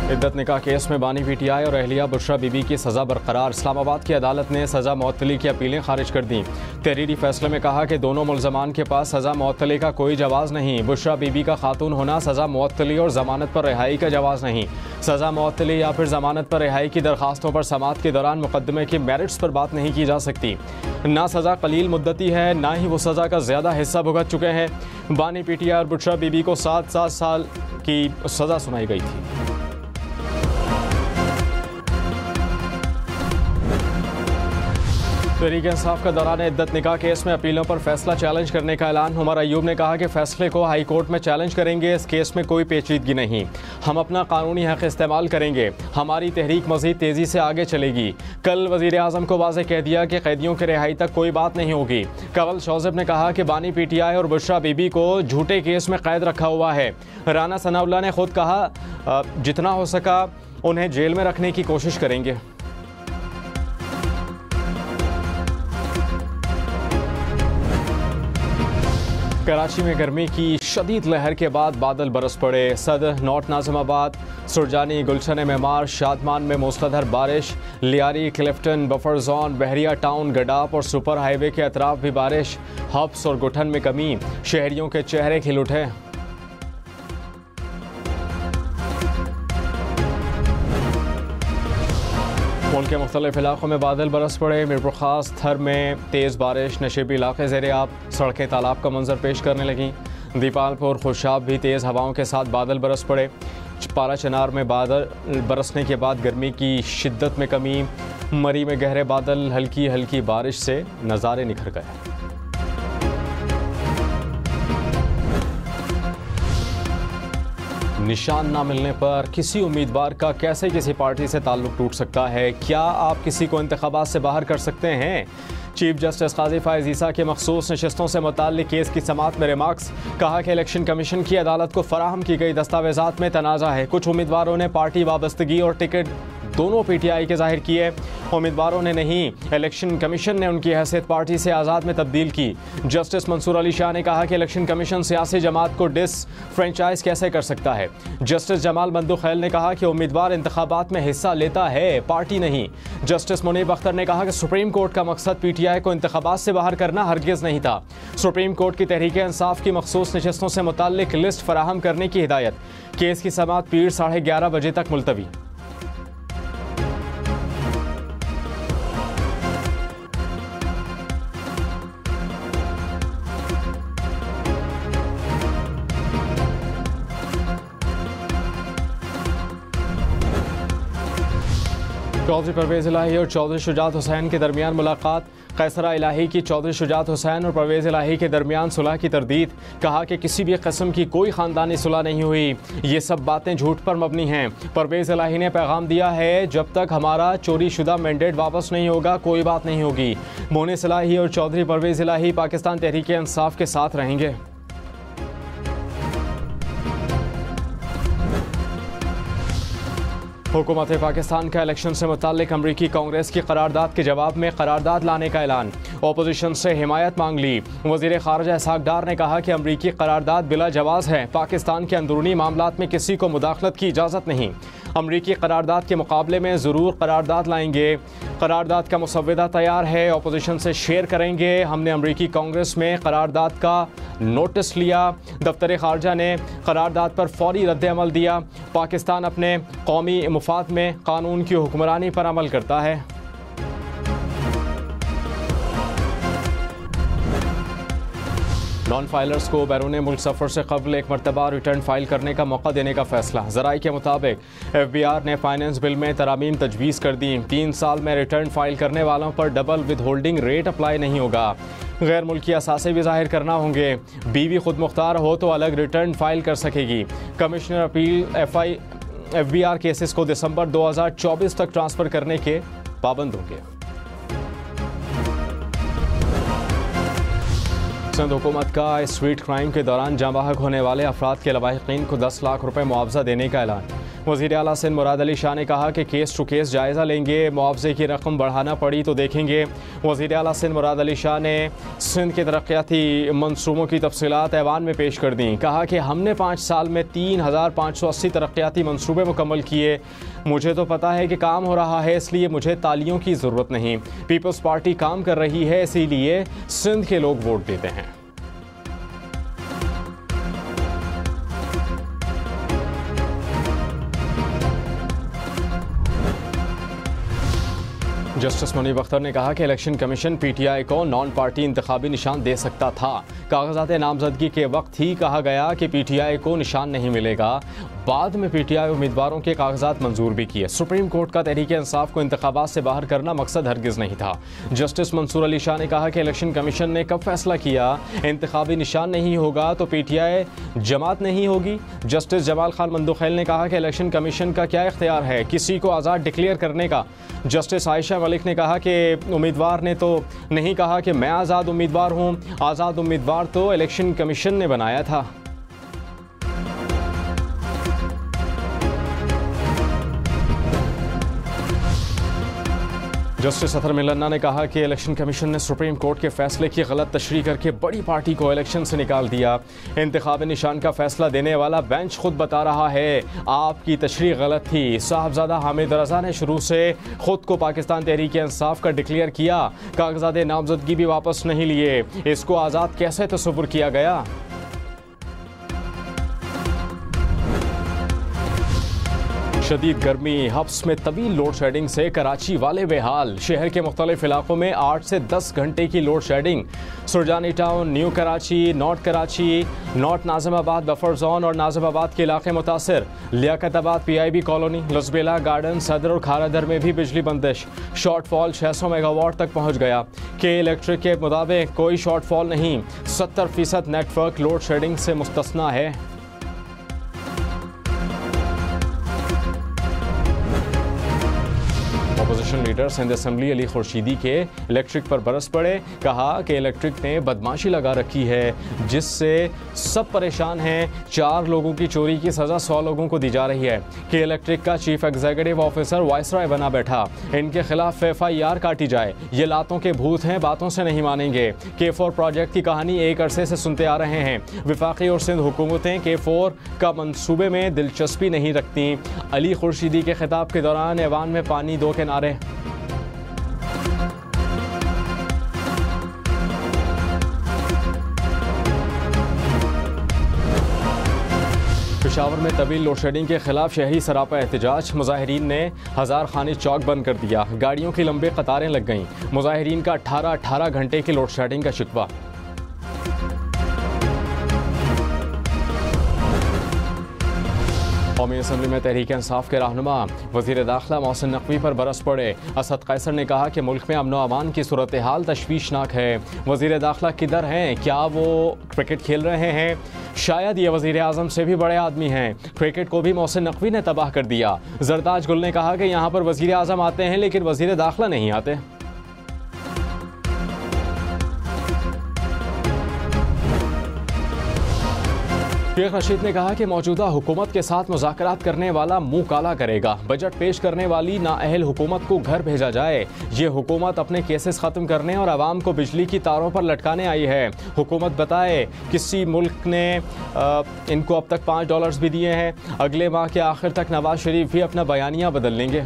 इद्दत निकाह केस में बानी पीटीआई और अहलिया बुशरा बीबी की सज़ा बरकरार। इस्लामाबाद की अदालत ने सज़ा मुअत्तली की अपीलें खारिज कर दी। तहरीरी फैसले में कहा कि दोनों मुल्ज़मान के पास सज़ा मुअत्तली का कोई जवाज़ नहीं। बुशरा बीबी का खातून होना सज़ा मुअत्तली और ज़मानत पर रिहाई का जवाज़ नहीं। सज़ा मुअत्तली या फिर ज़मानत पर रिहाई की दरखास्तों पर समाअत के दौरान मुकदमे के मेरिट्स पर बात नहीं की जा सकती। ना सज़ा कलील मुद्दती है, ना ही वो सज़ा का ज़्यादा हिस्सा भुगत चुके हैं। बानी पीटीआई और बुशरा बीबी को 7 साल की सज़ा सुनाई गई थी। तहरीक इंसाफ का दौरान इद्दत निकाह केस में अपीलों पर फैसला चैलेंज करने का ऐलान। उमर अयूब ने कहा कि फैसले को हाई कोर्ट में चैलेंज करेंगे। इस केस में कोई पेचीदगी नहीं, हम अपना कानूनी हक इस्तेमाल करेंगे। हमारी तहरीक मज़ीद तेज़ी से आगे चलेगी। कल वज़ीर आज़म को वाज़ेह कह दिया कि कैदियों की रिहाई तक कोई बात नहीं होगी। कंवल शौज़ब ने कहा कि बानी पीटीआई और बुशरा बीबी को झूठे केस में कैद रखा हुआ है। राना सनाउल्लाह ने खुद कहा जितना हो सका उन्हें जेल में रखने की कोशिश करेंगे। कराची में गर्मी की शदीद लहर के बाद बादल बरस पड़े। सदर, नॉर्थ नाज़िमाबाद, सुरजानी, गुलशन मेमार, शादमान में मूसलाधार बारिश। लियारी, क्लिफ्टन, बफर जोन, बहरिया टाउन, गडाप और सुपर हाईवे के अतराफ भी बारिश। हब्स और गुठन में कमी, शहरियों के चेहरे खिल उठे। मुल्क के मुख्तलिफ इलाकों में बादल बरस पड़े। मीरपुर खास थर में तेज़ बारिश, नशेबी इलाके ज़ेरे आब, सड़कें तालाब का मंजर पेश करने लगीं। दीपालपुर, खुशाब भी तेज़ हवाओं के साथ बादल बरस पड़े। पारा चनार में बादल बरसने के बाद गर्मी की शिद्दत में कमी। मरी में गहरे बादल, हल्की हल्की बारिश से नज़ारे निखर गए। निशान ना मिलने पर किसी उम्मीदवार का कैसे किसी पार्टी से ताल्लुक़ टूट सकता है? क्या आप किसी को इंतखाबात से बाहर कर सकते हैं? चीफ जस्टिस काजी फायज़ ईसा के मखसूस नशिस्तों से मुताल्लिक़ केस की समाअत में रिमार्क्स। कहा कि इलेक्शन कमीशन की अदालत को फराहम की गई दस्तावेज़ात में तनाज़ा है। कुछ उम्मीदवारों ने पार्टी वाबस्तगी और टिकट दोनों पीटीआई के जाहिर किए। उम्मीदवारों ने नहीं, इलेक्शन कमीशन ने उनकी हैसियत पार्टी से आज़ाद में तब्दील की। जस्टिस मंसूर अली शाह ने कहा कि इलेक्शन कमीशन सियासी जमात को डिसफ्रेंचाइज कैसे कर सकता है। जस्टिस जमाल बंदुखैल ने कहा कि उम्मीदवार इंतखाबात में हिस्सा लेता है, पार्टी नहीं। जस्टिस मुनीब अख्तर ने कहा कि सुप्रीम कोर्ट का मकसद पीटीआई को इंतखाबात से बाहर करना हरगिज़ नहीं था। सुप्रीम कोर्ट की तहरीक इंसाफ की मखसूस नशिस्तों से मुताल्लिक लिस्ट फराहम करने की हिदायत। केस की समाअत पीर 11:30 बजे तक मुलतवी। चौधरी परवेज़ इलाही और चौधरी शुजात हुसैन के दरमियान मुलाकात। कैसरा इलाही की चौधरी शुजात हुसैन और परवेज़ इलाही के दरमियान सुलह की तरदीद। कहा कि किसी भी किस्म की कोई ख़ानदानी सुलह नहीं हुई, ये सब बातें झूठ पर मबनी हैं। परवेज़ इलाही ने पैगाम दिया है, जब तक हमारा चोरी शुदा मैंडेट वापस नहीं होगा कोई बात नहीं होगी। मोनिस इलाही और चौधरी परवेज़ इलाही पाकिस्तान तहरीक इंसाफ के साथ रहेंगे। हुकूमत पाकिस्तान का इलेक्शन से मुताल्लिक अमरीकी कांग्रेस की करारदाद के जवाब में करारदाद लाने का ऐलान। अपोजिशन से हिमायत मांग ली। वज़ीर ख़ारजा इसहाक़ डार ने कहा कि अमरीकी करारदाद बिला जवाज़ है। पाकिस्तान के अंदरूनी मामलात में किसी को मुदाखलत की इजाज़त नहीं। अमरीकी करारदाद के मुकाबले में ज़रूर करारदाद लाएंगे। करारदाद का मुसव्वदा तैयार है, अपोजिशन से शेयर करेंगे। हमने अमरीकी कांग्रेस में करारदाद का नोटिस लिया। दफ्तर ख़ारजा ने करारदाद पर फौरी रद्द अमल दिया। पाकिस्तान अपने कौमी मुफाद में कानून की हुक्मरानी पर अमल करता है। नॉन फाइलर्स को बैरून मुल्क सफ़र से कबल एक मरतबा रिटर्न फाइल करने का मौका देने का फैसला। ज़राई के मुताबिक FBI ने फाइनेंस बिल में तरामीम तजवीज़ कर दी। 3 साल में रिटर्न फाइल करने वालों पर double with holding rate apply नहीं होगा। गैर मुल्की असासे भी ज़ाहिर करना होंगे। बीवी खुद मुख्तार हो तो अलग रिटर्न फाइल कर सकेगी। कमिश्नर अपील FBI केसेस को दिसंबर 2024 तक ट्रांसफ़र करने के पाबंद होंगे। सिंध हुकूमत का स्ट्रीट क्राइम के दौरान जाँ बहक होने वाले अफराद के लवाहिकीन को 10 लाख रुपए मुआवजा देने का ऐलान। वज़ीर आला सिंध मुराद अली शाह ने कहा कि केस टू केस जायज़ा लेंगे, मुआवजे की रकम बढ़ाना पड़ी तो देखेंगे। वज़ीर आला सिंध मुराद अली शाह ने सिंध के तरक्याती मंसूबों की तफसीलात ऐवान में पेश कर दी। कहा कि हमने 5 साल में 3580 तरक्याती मंसूबे मुकम्मल किए। मुझे तो पता है कि काम हो रहा है, इसलिए मुझे तालियों की ज़रूरत नहीं। पीपल्स पार्टी काम कर रही है, इसीलिए सिंध के लोग वोट देते हैं। जस्टिस मुनीब अख्तर ने कहा कि इलेक्शन कमीशन पीटीआई को नॉन पार्टी इंतखाबी निशान दे सकता था। कागजात नामजदगी के वक्त ही कहा गया कि पीटीआई को निशान नहीं मिलेगा। बाद में पीटीआई उम्मीदवारों के कागजात मंजूर भी किए। सुप्रीम कोर्ट का तहरीक इंसाफ को इंतखाबात से बाहर करना मकसद हरगिज़ नहीं था। जस्टिस मंसूर अली शाह ने कहा कि इलेक्शन कमीशन ने कब फैसला किया इंतखाबी निशान नहीं होगा तो पीटीआई जमात नहीं होगी। जस्टिस जमाल खान मंदुखैल ने कहा कि इलेक्शन कमीशन का क्या इख्तियार है किसी को आज़ाद डिक्लेयर करने का। जस्टिस आयशा मलिक ने कहा कि उम्मीदवार ने तो नहीं कहा कि मैं आज़ाद उम्मीदवार हूँ, आज़ाद उम्मीदवार तो इलेक्शन कमीशन ने बनाया था। जस्टिस अतर मिलन्ना ने कहा कि इलेक्शन कमीशन ने सुप्रीम कोर्ट के फैसले की गलत तशरीह करके बड़ी पार्टी को इलेक्शन से निकाल दिया। इंतखाबी निशान का फैसला देने वाला बेंच खुद बता रहा है आपकी तशरीह गलत थी। साहबजादा हामिद रजा ने शुरू से खुद को पाकिस्तान तहरीक इंसाफ का डिक्लेयर किया, कागजात नामजदगी भी वापस नहीं लिए। इसको आज़ाद कैसे तस्वुर किया गया? शदीद गर्मी, हब्स में तवील लोड शेडिंग से कराची वाले बेहाल। शहर के मुख्तलिफ इलाकों में 8 से 10 घंटे की load shedding. Surjani town, new Karachi, north Karachi, north Nazimabad buffer zone और नाजिमाबाद के इलाके मुतासर। Liaquatabad PIB colony, Lasbela garden, सदर और खारादर में भी बिजली बंदिश। शॉर्टफॉल 600 मेगावाट तक पहुँच गया। के इलेक्ट्रिक के मुताबिक कोई शॉर्टफॉल नहीं, 70% नेटवर्क लोड शेडिंग से मुस्तस्ना है। Opposition leader Sindh assembly Ali Khurshidi के इलेक्ट्रिक पर बरस पड़े। कहा कि इलेक्ट्रिक ने बदमाशी लगा रखी है जिससे सब परेशान हैं। 4 लोगों की चोरी की सज़ा 100 लोगों को दी जा रही है। कि इलेक्ट्रिक का चीफ एग्जीक्यूटिव ऑफिसर वाइसराय बना बैठा। इनके खिलाफ FIR काटी जाए। ये लातों के भूत हैं, बातों से नहीं मानेंगे। K4 प्रोजेक्ट की कहानी एक अरसे से सुनते आ रहे हैं। विफाकी और सिंध हुकूमतें K4 का मंसूबे में दिलचस्पी नहीं रखती। अली खुर्शीदी के खिताब के दौरान ऐवान में पानी दो के नारे। पेशावर में तवील लोड शेडिंग के खिलाफ शहरी सरापा एहतजाज। मुजाहिरीन ने हजार खानी चौक बंद कर दिया। गाड़ियों की लंबी कतारें लग गईं। मुजाहिरीन का 18 घंटे की लोड शेडिंग का शिकवा। कौमी असम्बली में तहरीक इंसाफ के रहनुमा वज़ीर दाखिला मोहसिन नकवी पर बरस पड़े। असद कैसर ने कहा कि मुल्क में अमन व अमान की सूरत हाल तशवीशनाक है। वज़ीर दाखिला किधर हैं? क्या वो क्रिकेट खेल रहे हैं? शायद ये वज़ीर आज़म से भी बड़े आदमी हैं। क्रिकेट को भी मोहसिन नकवी ने तबाह कर दिया। जरदाज गुल ने कहा कि यहाँ पर वज़ीर आज़म आते हैं लेकिन वज़ीर दाखिला नहीं आते। शेख रशीद ने कहा कि मौजूदा हुकूमत के साथ मुज़ाकरात करने वाला मुंह काला करेगा। बजट पेश करने वाली नाअहल हुकूमत को घर भेजा जाए। ये हुकूमत अपने केसेस ख़त्म करने और आवाम को बिजली की तारों पर लटकाने आई है। हुकूमत बताए किसी मुल्क ने इनको अब तक $5 भी दिए हैं। अगले माह के आखिर तक नवाज शरीफ भी अपना बयानिया बदल लेंगे।